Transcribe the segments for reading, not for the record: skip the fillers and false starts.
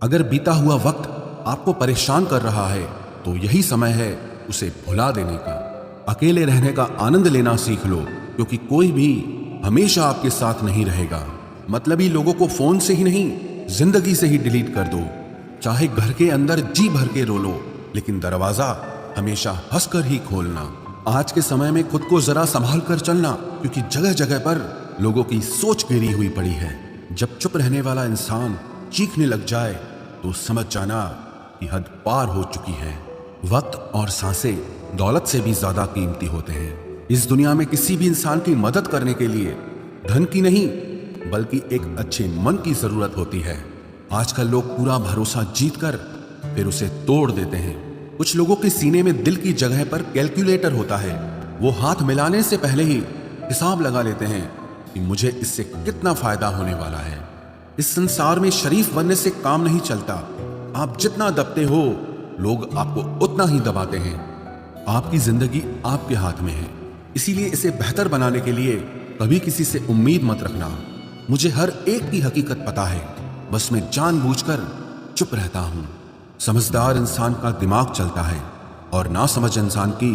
अगर बीता हुआ वक्त आपको परेशान कर रहा है तो यही समय है उसे भुला देने का। अकेले रहने का आनंद लेना सीख लो, क्योंकि कोई भी हमेशा आपके साथ नहीं रहेगा। मतलबी लोगों को फोन से ही नहीं, जिंदगी से ही डिलीट कर दो। चाहे घर के अंदर जी भर के रो लो, लेकिन दरवाजा हमेशा हंसकर ही खोलना। आज के समय में खुद को जरा संभाल कर चलना, क्योंकि जगह जगह पर लोगों की सोच गिरी हुई पड़ी है। जब चुप रहने वाला इंसान चीखने लग जाए तो समझ जाना कि हद पार हो चुकी है। वक्त और सांसें दौलत से भी ज्यादा कीमती होते हैं। इस दुनिया में किसी भी इंसान की मदद करने के लिए धन की नहीं, बल्कि एक अच्छे मन की जरूरत होती है। आजकल लोग पूरा भरोसा जीतकर फिर उसे तोड़ देते हैं। कुछ लोगों के सीने में दिल की जगह पर कैलकुलेटर होता है। वो हाथ मिलाने से पहले ही हिसाब लगा लेते हैं कि मुझे इससे कितना फायदा होने वाला है। इस संसार में शरीफ बनने से काम नहीं चलता। आप जितना दबते हो, लोग आपको उतना ही दबाते हैं। आपकी जिंदगी आपके हाथ में है, इसीलिए इसे बेहतर बनाने के लिए कभी किसी से उम्मीद मत रखना। मुझे हर एक की हकीकत पता है, बस मैं जानबूझकर चुप रहता हूं। समझदार इंसान का दिमाग चलता है और नासमझ इंसान की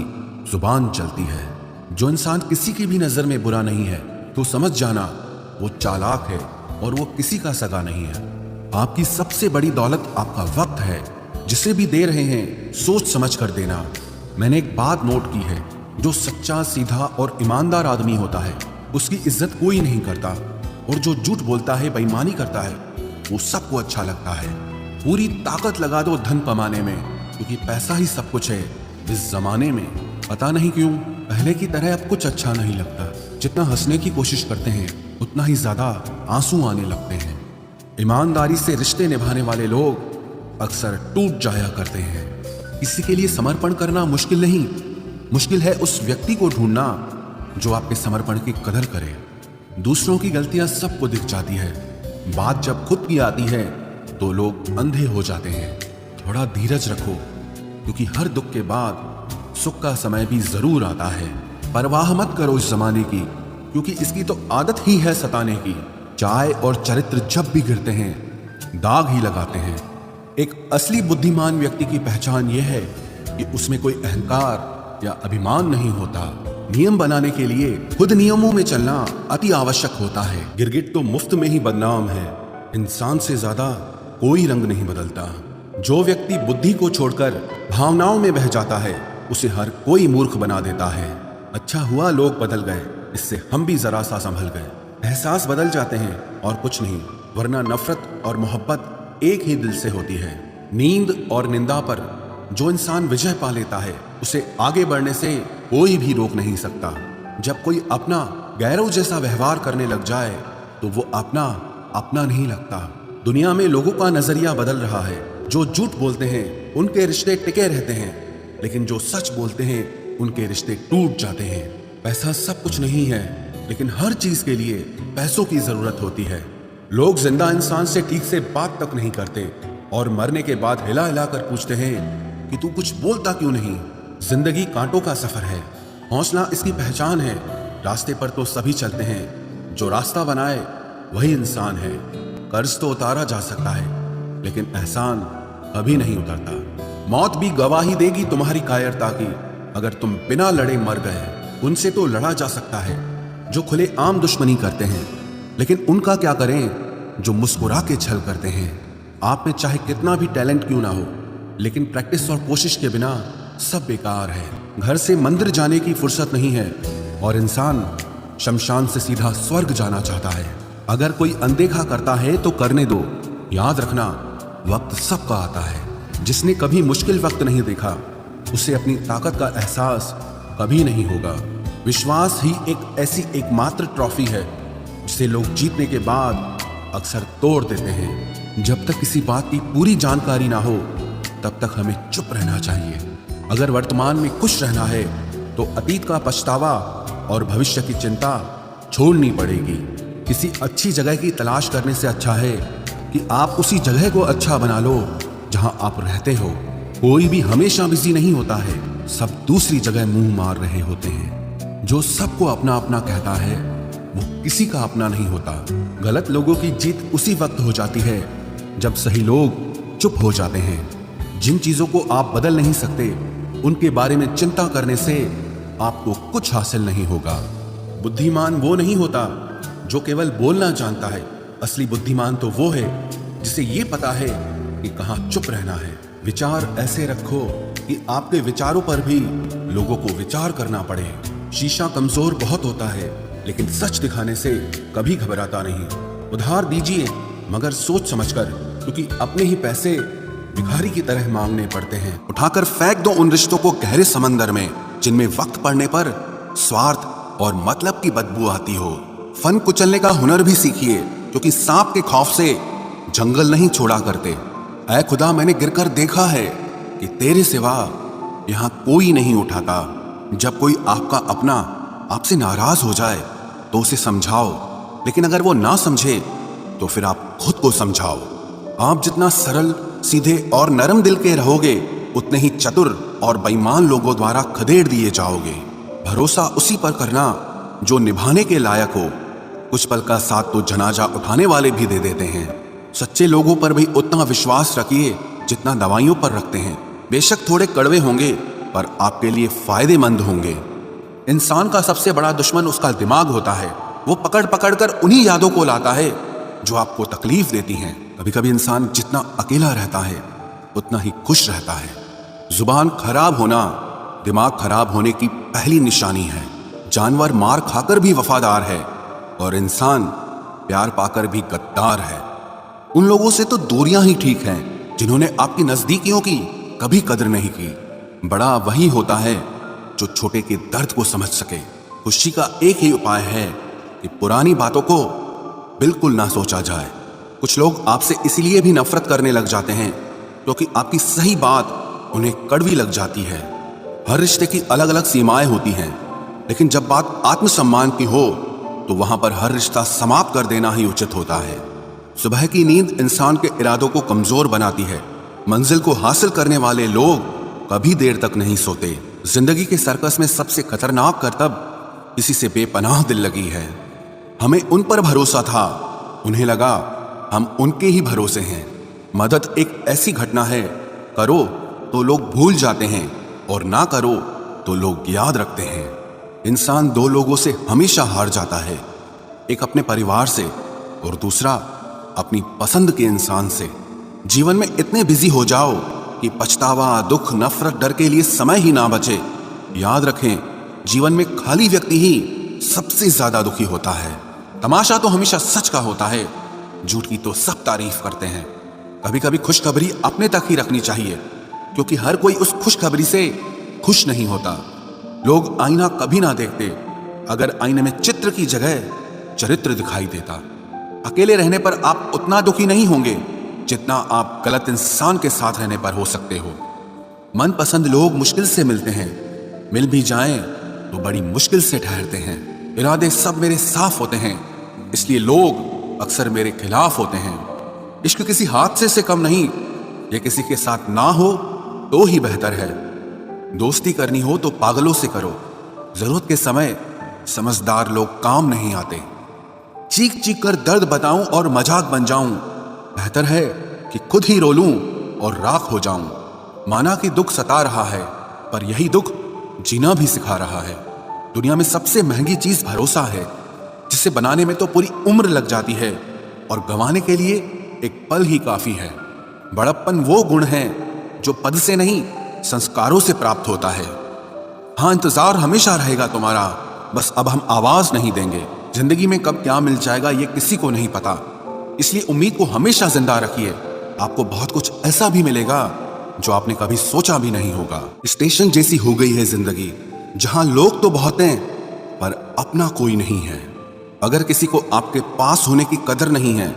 जुबान चलती है। जो इंसान किसी की भी नजर में बुरा नहीं है तो समझ जाना वो चालाक है और वो किसी का सगा नहीं है। आपकी सबसे बड़ी दौलत आपका वक्त है। जिसे भी दे रहे हैं सोच समझ कर देना। मैंने एक बात नोट की है, जो सच्चा, सीधा और ईमानदार आदमी होता है उसकी इज्जत कोई नहीं करता, और जो झूठ बोलता है, बेईमानी करता है, वो सबको अच्छा लगता है। पूरी ताकत लगा दो धन कमाने में, क्योंकि पैसा ही सब कुछ है इस जमाने में। पता नहीं क्यों पहले की तरह अब कुछ अच्छा नहीं लगता। जितना हंसने की कोशिश करते हैं उतना ही ज्यादा आंसू आने लगते हैं। ईमानदारी से रिश्ते निभाने वाले लोग अक्सर टूट जाया करते हैं। किसी के लिए समर्पण करना मुश्किल नहीं, मुश्किल है उस व्यक्ति को ढूंढना जो आपके समर्पण की कदर करे। दूसरों की गलतियां सबको दिख जाती है, बात जब खुद की आती है तो लोग अंधे हो जाते हैं। थोड़ा धीरज रखो, क्योंकि हर दुख के बाद सुख का समय भी जरूर आता है। परवाह मत करो इस जमाने की, क्योंकि इसकी तो आदत ही है सताने की। चाय और चरित्र जब भी गिरते हैं दाग ही लगाते हैं। एक असली बुद्धिमान व्यक्ति की पहचान यह है कि उसमें कोई अहंकार या अभिमान नहीं होता। नियम बनाने के लिए खुद नियमों में चलना अति आवश्यक होता है। गिरगिट तो मुफ्त में ही बदनाम है। इंसान से ज्यादा कोई रंग नहीं बदलता। जो व्यक्ति बुद्धि को छोड़कर भावनाओं में बह जाता है उसे हर कोई मूर्ख बना देता है। अच्छा हुआ लोग बदल गए, इससे हम भी जरा सा संभल गए। एहसास बदल जाते हैं और कुछ नहीं, वरना नफरत और मोहब्बत एक ही दिल से होती है। नींद और निंदा पर जो इंसान विजय पा लेता है उसे आगे बढ़ने से कोई भी रोक नहीं सकता। जब कोई अपना गैरों जैसा व्यवहार करने लग जाए तो वो अपना अपना नहीं लगता। दुनिया में लोगों का नजरिया बदल रहा है। जो झूठ बोलते हैं उनके रिश्ते टिके रहते हैं, लेकिन जो सच बोलते हैं उनके रिश्ते टूट जाते हैं। पैसा सब कुछ नहीं है, लेकिन हर चीज के लिए पैसों की जरूरत होती है। लोग जिंदा इंसान से ठीक से बात तक नहीं करते और मरने के बाद हिला हिला कर पूछते हैं कि तू कुछ बोलता क्यों नहीं। जिंदगी कांटों का सफर है, हौसला इसकी पहचान है। रास्ते पर तो सभी चलते हैं, जो रास्ता बनाए वही इंसान है। कर्ज तो उतारा जा सकता है, लेकिन एहसान कभी नहीं उतरता। मौत भी गवाही देगी तुम्हारी कायरता की। अगर तुम बिना लड़े मर गए, उनसे तो लड़ा जा सकता है जो खुले आम दुश्मनी करते हैं, लेकिन उनका क्या करें जो मुस्कुरा के छल करते हैं। आप में चाहे कितना भी टैलेंट क्यों ना हो, लेकिन प्रैक्टिस और कोशिश के बिना सब बेकार है। घर से मंदिर जाने की फुर्सत नहीं है और इंसान शमशान से सीधा स्वर्ग जाना चाहता है। अगर कोई अनदेखा करता है तो करने दो। याद रखना, वक्त सबका आता है। जिसने कभी मुश्किल वक्त नहीं देखा उसे अपनी ताकत का एहसास कभी नहीं होगा। विश्वास ही एक ऐसी एकमात्र ट्रॉफी है जिसे लोग जीतने के बाद अक्सर तोड़ देते हैं। जब तक किसी बात की पूरी जानकारी ना हो तब तक हमें चुप रहना चाहिए। अगर वर्तमान में खुश रहना है तो अतीत का पछतावा और भविष्य की चिंता छोड़नी पड़ेगी। किसी अच्छी जगह की तलाश करने से अच्छा है कि आप उसी जगह को अच्छा बना लो जहां आप रहते हो। कोई भी हमेशा बिजी नहीं होता है, सब दूसरी जगह मुंह मार रहे होते हैं। जो सबको अपना अपना कहता है वो किसी का अपना नहीं होता। गलत लोगों की जीत उसी वक्त हो जाती है जब सही लोग चुप हो जाते हैं। जिन चीजों को आप बदल नहीं सकते, उनके बारे में चिंता करने से आपको कुछ हासिल नहीं होगा। बुद्धिमान वो नहीं होता जो केवल बोलना जानता है। असली बुद्धिमान तो वो है जिसे ये पता है कि कहाँ चुप रहना है। विचार ऐसे रखो कि आपके विचारों पर भी लोगों को विचार करना पड़े। शीशा कमजोर बहुत होता है, लेकिन सच दिखाने से कभी घबराता नहीं। उधार दीजिए, मगर सोच समझकर, क्योंकि अपने ही पैसे भिखारी की तरह मांगने पड़ते हैं। उठाकर फेंक दो उन रिश्तों को गहरे समंदर में, जिनमें वक्त पड़ने पर स्वार्थ और मतलब की बदबू आती हो। फन कुचलने का हुनर भी सीखिए, क्योंकि सांप के खौफ से जंगल नहीं छोड़ा करते। ऐ खुदा, मैंने गिरकर देखा है कि तेरे सिवा यहाँ कोई नहीं उठाता। जब कोई आपका अपना आपसे नाराज हो जाए तो उसे समझाओ, लेकिन अगर वो ना समझे तो फिर आप खुद को समझाओ। आप जितना सरल, सीधे और नरम दिल के रहोगे, उतने ही चतुर और बेईमान लोगों द्वारा खदेड़ दिए जाओगे। भरोसा उसी पर करना जो निभाने के लायक हो। कुछ पल का साथ तो जनाजा उठाने वाले भी दे देते हैं। सच्चे लोगों पर भी उतना विश्वास रखिए जितना दवाइयों पर रखते हैं। बेशक थोड़े कड़वे होंगे, पर आपके लिए फायदेमंद होंगे। इंसान का सबसे बड़ा दुश्मन उसका दिमाग होता है। वो पकड़ पकड़ कर उन्हीं यादों को लाता है जो आपको तकलीफ देती हैं। कभी कभी इंसान जितना अकेला रहता है, उतना ही खुश रहता है। जुबान खराब होना दिमाग खराब होने की पहली निशानी है। जानवर मार खाकर भी वफादार है, और इंसान प्यार पाकर भी गद्दार है। उन लोगों से तो दूरियां ही ठीक हैं जिन्होंने आपकी नजदीकियों की कभी कदर नहीं की। बड़ा वही होता है जो छोटे के दर्द को समझ सके। खुशी का एक ही उपाय है कि पुरानी बातों को बिल्कुल ना सोचा जाए। कुछ लोग आपसे इसलिए भी नफरत करने लग जाते हैं क्योंकि आपकी सही बात उन्हें कड़वी लग जाती है। हर रिश्ते की अलग अलग सीमाएं होती हैं, लेकिन जब बात आत्मसम्मान की हो तो वहां पर हर रिश्ता समाप्त कर देना ही उचित होता है। सुबह की नींद इंसान के इरादों को कमजोर बनाती है। मंजिल को हासिल करने वाले लोग कभी देर तक नहीं सोते। जिंदगी के सर्कस में सबसे खतरनाक करतब किसी से बेपनाह दिल लगी है। हमें उन पर भरोसा था, उन्हें लगा हम उनके ही भरोसे हैं। मदद एक ऐसी घटना है, करो तो लोग भूल जाते हैं और ना करो तो लोग याद रखते हैं। इंसान दो लोगों से हमेशा हार जाता है, एक अपने परिवार से और दूसरा अपनी पसंद के इंसान से। जीवन में इतने बिजी हो जाओ कि पछतावा, दुख, नफरत, डर के लिए समय ही ना बचे। याद रखें, जीवन में खाली व्यक्ति ही सबसे ज्यादा दुखी होता है। तमाशा तो हमेशा सच का होता है, झूठ की तो सब तारीफ करते हैं। कभी कभी खुशखबरी अपने तक ही रखनी चाहिए, क्योंकि हर कोई उस खुशखबरी से खुश नहीं होता। लोग आईना कभी ना देखते अगर आईने में चित्र की जगह चरित्र दिखाई देता। अकेले रहने पर आप उतना दुखी नहीं होंगे जितना आप गलत इंसान के साथ रहने पर हो सकते हो। मनपसंद लोग मुश्किल से मिलते हैं, मिल भी जाएं तो बड़ी मुश्किल से ठहरते हैं। इरादे सब मेरे साफ होते हैं, इसलिए लोग अक्सर मेरे खिलाफ होते हैं। इश्क किसी हादसे से कम नहीं, ये किसी के साथ ना हो तो ही बेहतर है। दोस्ती करनी हो तो पागलों से करो, जरूरत के समय समझदार लोग काम नहीं आते। चीख चीख कर दर्द बताऊं और मजाक बन जाऊं, बेहतर है कि खुद ही रो लूं और राख हो जाऊं। माना कि दुख सता रहा है, पर यही दुख जीना भी सिखा रहा है। दुनिया में सबसे महंगी चीज भरोसा है, जिसे बनाने में तो पूरी उम्र लग जाती है और गंवाने के लिए एक पल ही काफी है। बड़प्पन वो गुण है जो पद से नहीं, संस्कारों से प्राप्त होता है। हाँ, इंतजार हमेशा रहेगा तुम्हारा, बस अब हम आवाज नहीं देंगे। जिंदगी में कब क्या मिल जाएगा ये किसी को नहीं पता, इसलिए उम्मीद को हमेशा जिंदा रखिए। आपको बहुत कुछ ऐसा भी मिलेगा जो आपने कभी सोचा भी नहीं होगा। स्टेशन जैसी हो गई है जिंदगी, जहां लोग तो बहुत हैं पर अपना कोई नहीं है। अगर किसी को आपके पास होने की कदर नहीं है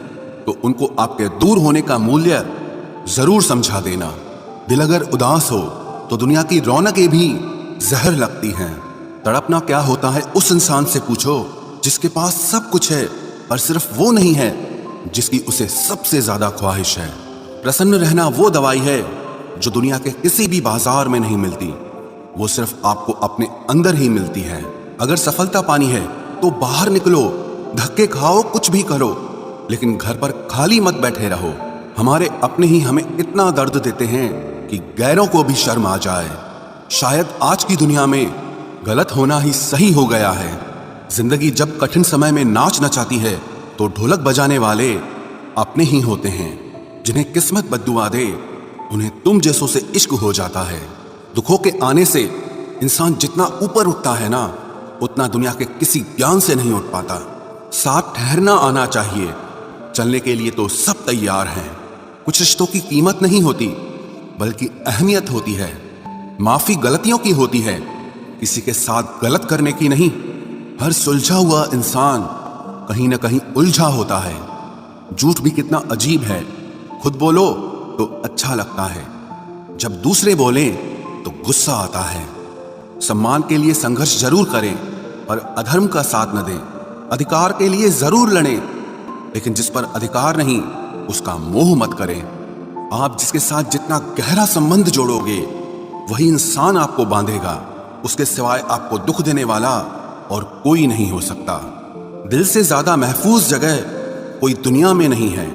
तो उनको आपके दूर होने का मूल्य जरूर समझा देना। दिल अगर उदास हो तो दुनिया की रौनकें भी जहर लगती हैं। तड़पना क्या होता है उस इंसान से पूछो जिसके पास सब कुछ है, पर सिर्फ वो नहीं है जिसकी उसे सबसे ज्यादा ख्वाहिश है। प्रसन्न रहना वो दवाई है जो दुनिया के किसी भी बाजार में नहीं मिलती, वो सिर्फ आपको अपने अंदर ही मिलती है। अगर सफलता पानी है तो बाहर निकलो, धक्के खाओ, कुछ भी करो, लेकिन घर पर खाली मत बैठे रहो। हमारे अपने ही हमें इतना दर्द देते हैं कि गैरों को भी शर्म आ जाए। शायद आज की दुनिया में गलत होना ही सही हो गया है। जिंदगी जब कठिन समय में नाच नचाती है तो ढोलक बजाने वाले अपने ही होते हैं। जिन्हें किस्मत बद्दुआ दे उन्हें तुम जैसों से इश्क हो जाता है। दुखों के आने से इंसान जितना ऊपर उठता है ना, उतना दुनिया के किसी ज्ञान से नहीं उठ पाता। साथ ठहरना आना चाहिए, चलने के लिए तो सब तैयार हैं। कुछ रिश्तों की कीमत नहीं होती बल्कि अहमियत होती है। माफी गलतियों की होती है, किसी के साथ गलत करने की नहीं। हर सुलझा हुआ इंसान कहीं ना कहीं उलझा होता है। झूठ भी कितना अजीब है, खुद बोलो तो अच्छा लगता है, जब दूसरे बोलें तो गुस्सा आता है। सम्मान के लिए संघर्ष जरूर करें पर अधर्म का साथ न दें। अधिकार के लिए जरूर लड़ें लेकिन जिस पर अधिकार नहीं उसका मोह मत करें। आप जिसके साथ जितना गहरा संबंध जोड़ोगे वही इंसान आपको बांधेगा। उसके सिवाय आपको दुख देने वाला और कोई नहीं हो सकता। दिल से ज्यादा महफूज जगह कोई दुनिया में नहीं है,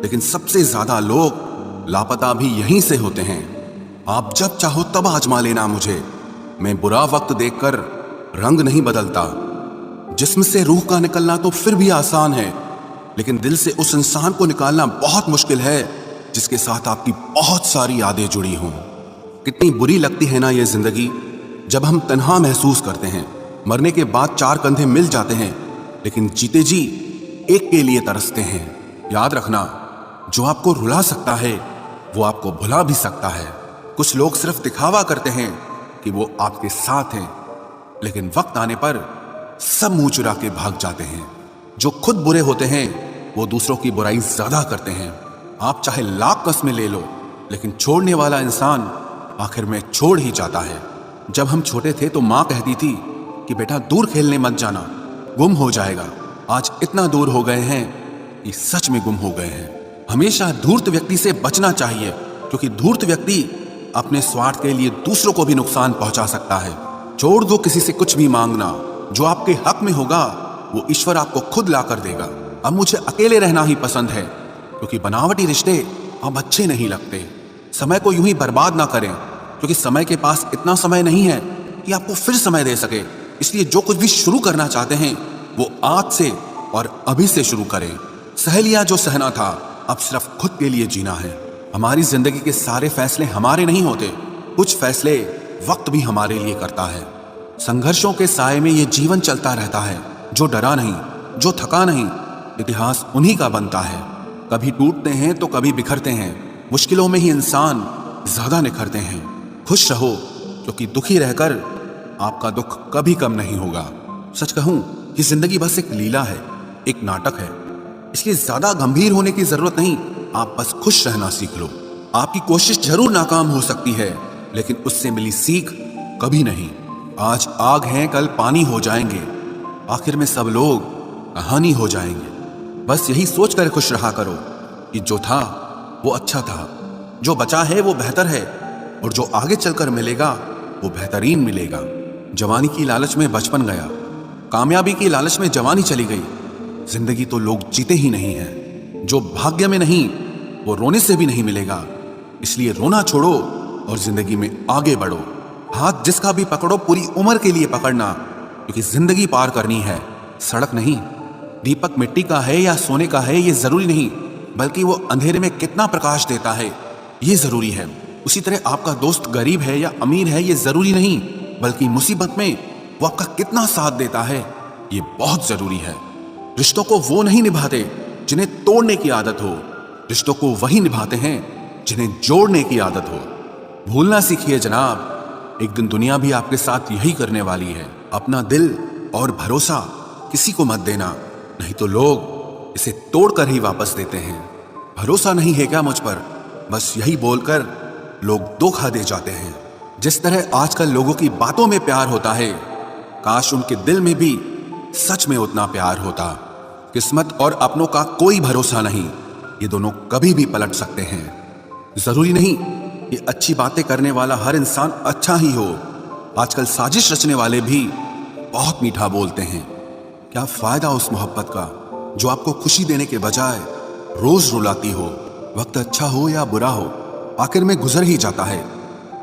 लेकिन सबसे ज्यादा लोग लापता भी यहीं से होते हैं। आप जब चाहो तब आजमा लेना मुझे, मैं बुरा वक्त देखकर रंग नहीं बदलता। जिस्म से रूह का निकलना तो फिर भी आसान है, लेकिन दिल से उस इंसान को निकालना बहुत मुश्किल है जिसके साथ आपकी बहुत सारी यादें जुड़ी हों। कितनी बुरी लगती है ना ये जिंदगी, जब हम तन्हा महसूस करते हैं। मरने के बाद चार कंधे मिल जाते हैं, लेकिन जीते जी एक के लिए तरसते हैं। याद रखना, जो आपको रुला सकता है वो आपको भुला भी सकता है। कुछ लोग सिर्फ दिखावा करते हैं कि वो आपके साथ हैं, लेकिन वक्त आने पर सब मुंह चुरा के भाग जाते हैं। जो खुद बुरे होते हैं वो दूसरों की बुराई ज्यादा करते हैं। आप चाहे लाख कस्में ले लो, लेकिन छोड़ने वाला इंसान आखिर में छोड़ ही जाता है। जब हम छोटे थे तो माँ कहती थी कि बेटा दूर खेलने मत जाना, गुम हो जाएगा। आज इतना दूर हो गए हैं कि सच में गुम हो गए हैं। हमेशा धूर्त व्यक्ति से बचना चाहिए, क्योंकि धूर्त व्यक्ति अपने स्वार्थ के लिए दूसरों को भी नुकसान पहुंचा सकता है। छोड़ दो किसी से कुछ भी मांगना, जो आपके हक में होगा वो ईश्वर आपको खुद ला कर देगा। अब मुझे अकेले रहना ही पसंद है, क्योंकि बनावटी रिश्ते अब अच्छे नहीं लगते। समय को यूं ही बर्बाद ना करें, क्योंकि समय के पास इतना समय नहीं है कि आपको फिर समय दे सके। इसलिए जो कुछ भी शुरू करना चाहते हैं वो आज से और अभी से शुरू करें। सह लिया जो सहना था, अब सिर्फ खुद के लिए जीना है। हमारी जिंदगी के सारे फैसले हमारे नहीं होते, कुछ फैसले वक्त भी हमारे लिए करता है। संघर्षों के साए में ये जीवन चलता रहता है। जो डरा नहीं, जो थका नहीं, इतिहास उन्हीं का बनता है। कभी टूटते हैं तो कभी बिखरते हैं। मुश्किलों में ही इंसान ज्यादा निखरते हैं। खुश रहो, क्योंकि दुखी रहकर आपका दुख कभी कम नहीं होगा। सच कहूं कि जिंदगी बस एक लीला है, एक नाटक है, इसलिए ज्यादा गंभीर होने की जरूरत नहीं। आप बस खुश रहना सीख लो। आपकी कोशिश जरूर नाकाम हो सकती है, लेकिन उससे मिली सीख कभी नहीं। आज आग हैं, कल पानी हो जाएंगे, आखिर में सब लोग कहानी हो जाएंगे। बस यही सोचकर खुश रहा करो कि जो था वो अच्छा था, जो बचा है वो बेहतर है, और जो आगे चलकर मिलेगा वो बेहतरीन मिलेगा। जवानी की लालच में बचपन गया, कामयाबी की लालच में जवानी चली गई। जिंदगी तो लोग जीते ही नहीं है। जो भाग्य में नहीं वो रोने से भी नहीं मिलेगा। इसलिए रोना छोड़ो और जिंदगी में आगे बढ़ो। हाथ जिसका भी पकड़ो पूरी उम्र के लिए पकड़ना, क्योंकि जिंदगी पार करनी है, सड़क नहीं। दीपक मिट्टी का है या सोने का है ये जरूरी नहीं, बल्कि वो अंधेरे में कितना प्रकाश देता है ये जरूरी है। उसी तरह आपका दोस्त गरीब है या अमीर है ये जरूरी नहीं, बल्कि मुसीबत में वो आपका कितना साथ देता है ये बहुत जरूरी है। रिश्तों को वो नहीं निभाते जिन्हें तोड़ने की आदत हो, रिश्तों को वही निभाते हैं जिन्हें जोड़ने की आदत हो। भूलना सीखिए जनाब, एक दिन दुनिया भी आपके साथ यही करने वाली है। अपना दिल और भरोसा किसी को मत देना, नहीं तो लोग इसे तोड़कर ही वापस देते हैं। भरोसा नहीं है क्या मुझ पर? बस यही बोलकर लोग धोखा दे जाते हैं। जिस तरह आजकल लोगों की बातों में प्यार होता है, काश उनके दिल में भी सच में उतना प्यार होता। किस्मत और अपनों का कोई भरोसा नहीं, ये दोनों कभी भी पलट सकते हैं। जरूरी नहीं कि अच्छी बातें करने वाला हर इंसान अच्छा ही हो। आजकल साजिश रचने वाले भी बहुत मीठा बोलते हैं। क्या फायदा उस मोहब्बत का जो आपको खुशी देने के बजाय रोज रुलाती हो। वक्त अच्छा हो या बुरा हो, आखिर में गुजर ही जाता है,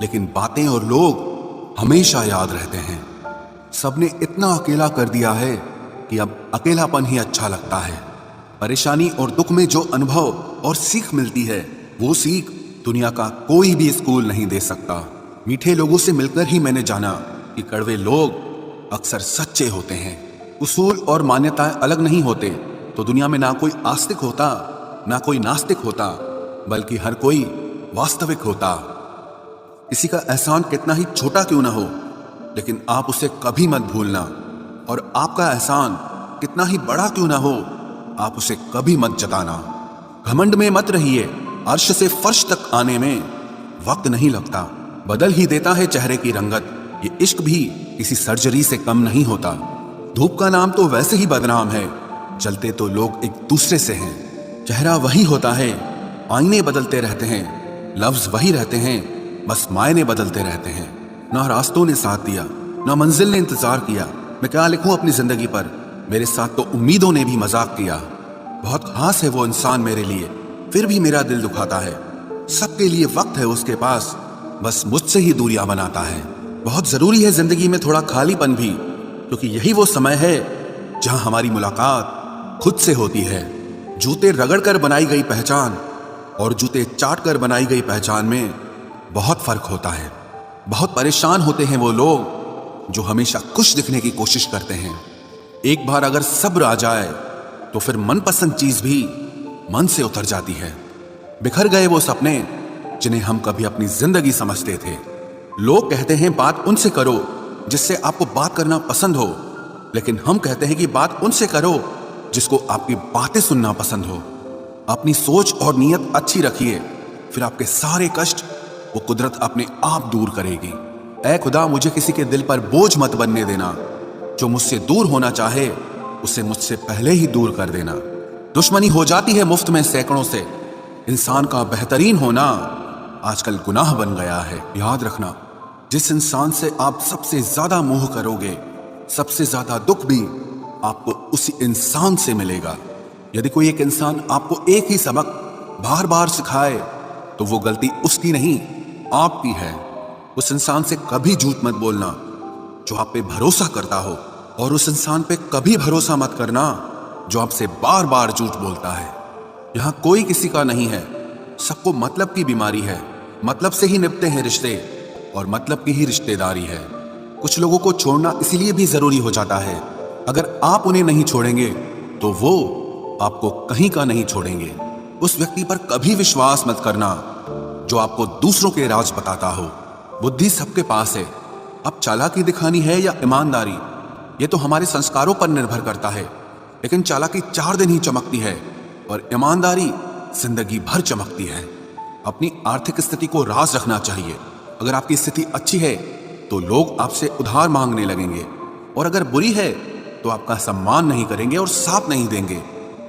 लेकिन बातें और लोग हमेशा याद रहते हैं। सबने इतना अकेला कर दिया है कि अब अकेलापन ही अच्छा लगता है। परेशानी और दुख में जो अनुभव और सीख मिलती है, वो सीख दुनिया का कोई भी स्कूल नहीं दे सकता। मीठे लोगों से मिलकर ही मैंने जाना कि कड़वे लोग अक्सर सच्चे होते हैं। उसूल और मान्यताएं अलग नहीं होते तो दुनिया में ना कोई आस्तिक होता, ना कोई नास्तिक होता, बल्कि हर कोई वास्तविक होता। किसी का एहसान कितना ही छोटा क्यों ना हो, लेकिन आप उसे कभी मत भूलना। और आपका एहसान कितना ही बड़ा क्यों ना हो, आप उसे कभी मत जताना। घमंड में मत रहिए, अर्श से फर्श तक आने में वक्त नहीं लगता, बदल ही देता है चेहरे की रंगत। ये इश्क भी किसी सर्जरी से कम नहीं होता। धूप का नाम तो वैसे ही बदनाम है, जलते तो लोग एक दूसरे से हैं। चेहरा वही होता है, आईने बदलते रहते हैं, लफ्ज वही रहते हैं, बस मायने बदलते रहते हैं। ना रास्तों ने साथ दिया, ना मंजिल ने इंतजार किया। मैं क्या लिखूं अपनी जिंदगी पर, मेरे साथ तो उम्मीदों ने भी मजाक किया। बहुत खास है वो इंसान मेरे लिए, फिर भी मेरा दिल दुखाता है। सबके लिए वक्त है उसके पास, बस मुझसे ही दूरियां बनाता है। बहुत जरूरी है जिंदगी में थोड़ा खालीपन भी, क्योंकि यही वो समय है जहां हमारी मुलाकात खुद से होती है। जूते रगड़ कर बनाई गई पहचान और जूते चाट कर बनाई गई पहचान में बहुत फर्क होता है। बहुत परेशान होते हैं वो लोग जो हमेशा खुश दिखने की कोशिश करते हैं। एक बार अगर सब्र आ जाए तो फिर मनपसंद चीज भी मन से उतर जाती है। बिखर गए वो सपने जिन्हें हम कभी अपनी जिंदगी समझते थे। लोग कहते हैं बात उनसे करो जिससे आपको बात करना पसंद हो, लेकिन हम कहते हैं कि बात उनसे करो जिसको आपकी बातें सुनना पसंद हो। अपनी सोच और नीयत अच्छी रखिए, फिर आपके सारे कष्ट वो कुदरत अपने आप दूर करेगी। ऐ खुदा, मुझे किसी के दिल पर बोझ मत बनने देना। जो मुझसे दूर होना चाहे उसे मुझसे पहले ही दूर कर देना। दुश्मनी हो जाती है मुफ्त में सैकड़ों से, इंसान का बेहतरीन होना आजकल गुनाह बन गया है। याद रखना, जिस इंसान से आप सबसे ज्यादा मोह करोगे, सबसे ज्यादा दुख भी आपको उसी इंसान से मिलेगा। यदि कोई एक इंसान आपको एक ही सबक बार बार सिखाए तो वो गलती उसकी नहीं, आपकी है। उस इंसान से कभी झूठ मत बोलना जो आप पे भरोसा करता हो, और उस इंसान पे कभी भरोसा मत करना जो आपसे बार बार झूठ बोलता है। यहां कोई किसी का नहीं है, सबको मतलब की बीमारी है। मतलब से ही निपटते हैं रिश्ते, और मतलब की ही रिश्तेदारी है। कुछ लोगों को छोड़ना इसीलिए भी जरूरी हो जाता है, अगर आप उन्हें नहीं छोड़ेंगे तो वो आपको कहीं का नहीं छोड़ेंगे। उस व्यक्ति पर कभी विश्वास मत करना जो आपको दूसरों के राज बताता हो। बुद्धि सबके पास है, अब चालाकी दिखानी है या ईमानदारी, ये तो हमारे संस्कारों पर निर्भर करता है। लेकिन चालाकी 4 दिन ही चमकती है और ईमानदारी जिंदगी भर चमकती है। अपनी आर्थिक स्थिति को राज रखना चाहिए। अगर आपकी स्थिति अच्छी है तो लोग आपसे उधार मांगने लगेंगे, और अगर बुरी है तो आपका सम्मान नहीं करेंगे और साथ नहीं देंगे।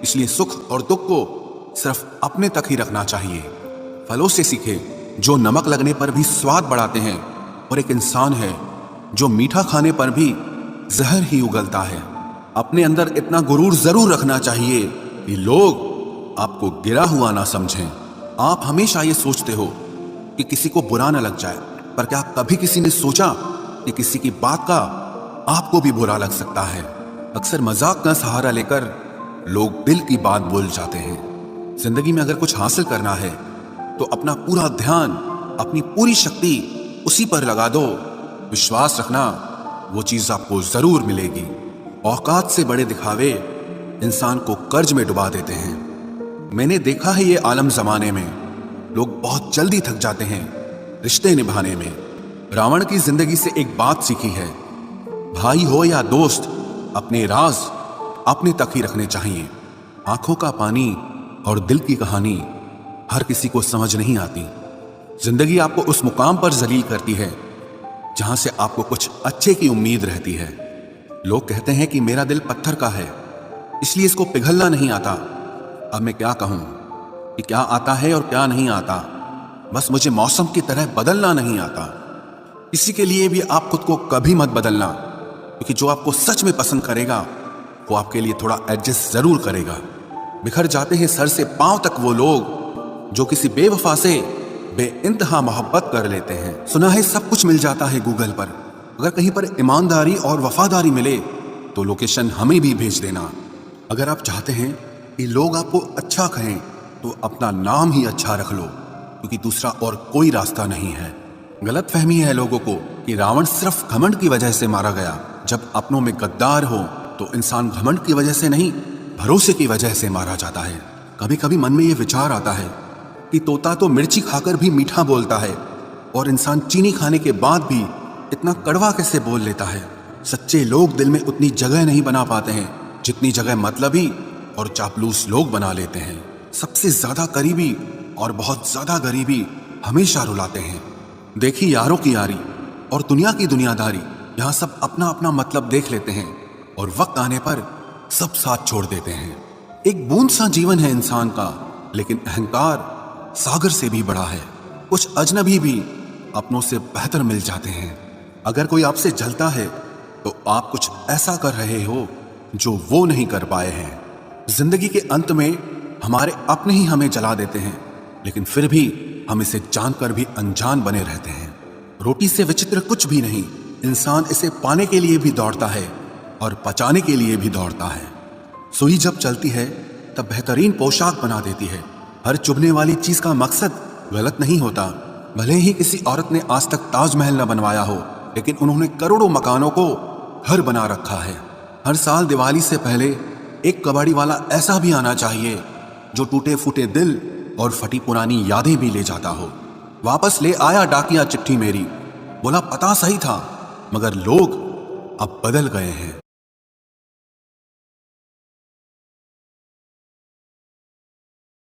इसलिए सुख और दुख को सिर्फ अपने तक ही रखना चाहिए। फलों से सीखे जो नमक लगने पर भी स्वाद बढ़ाते हैं, और एक इंसान है जो मीठा खाने पर भी जहर ही उगलता है। अपने अंदर इतना गुरूर जरूर रखना चाहिए कि लोग आपको गिरा हुआ ना समझें। आप हमेशा ये सोचते हो कि किसी को बुरा ना लग जाए, पर क्या कभी किसी ने सोचा कि किसी की बात का आपको भी बुरा लग सकता है? अक्सर मजाक का सहारा लेकर लोग दिल की बात बोल जाते हैं। जिंदगी में अगर कुछ हासिल करना है तो अपना पूरा ध्यान, अपनी पूरी शक्ति उसी पर लगा दो। विश्वास रखना, वो चीज आपको जरूर मिलेगी। औकात से बड़े दिखावे इंसान को कर्ज में डुबा देते हैं। मैंने देखा है ये आलम जमाने में लोग बहुत जल्दी थक जाते हैं रिश्ते निभाने में। रावण की जिंदगी से एक बात सीखी है, भाई हो या दोस्त, अपने राज अपने तक ही रखने चाहिए। आंखों का पानी और दिल की कहानी हर किसी को समझ नहीं आती। जिंदगी आपको उस मुकाम पर जलील करती है जहां से आपको कुछ अच्छे की उम्मीद रहती है। लोग कहते हैं कि मेरा दिल पत्थर का है, इसलिए इसको पिघलना नहीं आता। अब मैं क्या कहूं कि क्या आता है और क्या नहीं आता। बस मुझे मौसम की तरह बदलना नहीं आता। किसी के लिए भी आप खुद को कभी मत बदलना, क्योंकि जो आपको सच में पसंद करेगा वो आपके लिए थोड़ा एडजस्ट जरूर करेगा। बिखर जाते हैं सर से पांव तक वो लोग जो किसी बेवफा से बेइंतहा मोहब्बत कर लेते हैं। सुना है सब कुछ मिल जाता है गूगल पर। अगर कहीं पर ईमानदारी और वफादारी मिले तो लोकेशन हमें भी भेज देना। अगर आप चाहते हैं कि लोग आपको अच्छा कहें तो अपना नाम ही अच्छा रख लो, क्योंकि दूसरा और कोई रास्ता नहीं है। गलत फहमी है लोगों को कि रावण सिर्फ घमंड की वजह से मारा गया। जब अपनों में गद्दार हो तो इंसान घमंड की वजह से नहीं, भरोसे की वजह से मारा जाता है। कभी कभी मन में ये विचार आता है कि तोता तो मिर्ची खाकर भी मीठा बोलता है, और इंसान चीनी खाने के बाद भी इतना कड़वा कैसे बोल लेता है। सच्चे लोग दिल में उतनी जगह नहीं बना पाते हैं जितनी जगह मतलबी और चापलूस लोग बना लेते हैं। सबसे ज्यादा करीबी और बहुत ज्यादा गरीबी हमेशा रुलाते हैं। देखी यारों की यारी और दुनिया की दुनियादारी, यहाँ सब अपना अपना मतलब देख लेते हैं और वक्त आने पर सब साथ छोड़ देते हैं। एक बूंद सा जीवन है इंसान का, लेकिन अहंकार सागर से भी बड़ा है। कुछ अजनबी भी अपनों से बेहतर मिल जाते हैं। अगर कोई आपसे जलता है तो आप कुछ ऐसा कर रहे हो जो वो नहीं कर पाए हैं। जिंदगी के अंत में हमारे अपने ही हमें जला देते हैं, लेकिन फिर भी हम इसे जानकर भी अनजान बने रहते हैं। रोटी से विचित्र कुछ भी नहीं। इंसान इसे पाने के लिए भी दौड़ता है और पचाने के लिए भी दौड़ता है। सुई जब चलती है तब बेहतरीन पोशाक बना देती है। हर चुभने वाली चीज का मकसद गलत नहीं होता। भले ही किसी औरत ने आज तक ताजमहल न बनवाया हो, लेकिन उन्होंने करोड़ों मकानों को घर बना रखा है। हर साल दिवाली से पहले एक कबाड़ी वाला ऐसा भी आना चाहिए जो टूटे फूटे दिल और फटी पुरानी यादें भी ले जाता हो। वापस ले आया डाकिया चिट्ठी मेरी, बोला पता सही था, मगर लोग अब बदल गए हैं।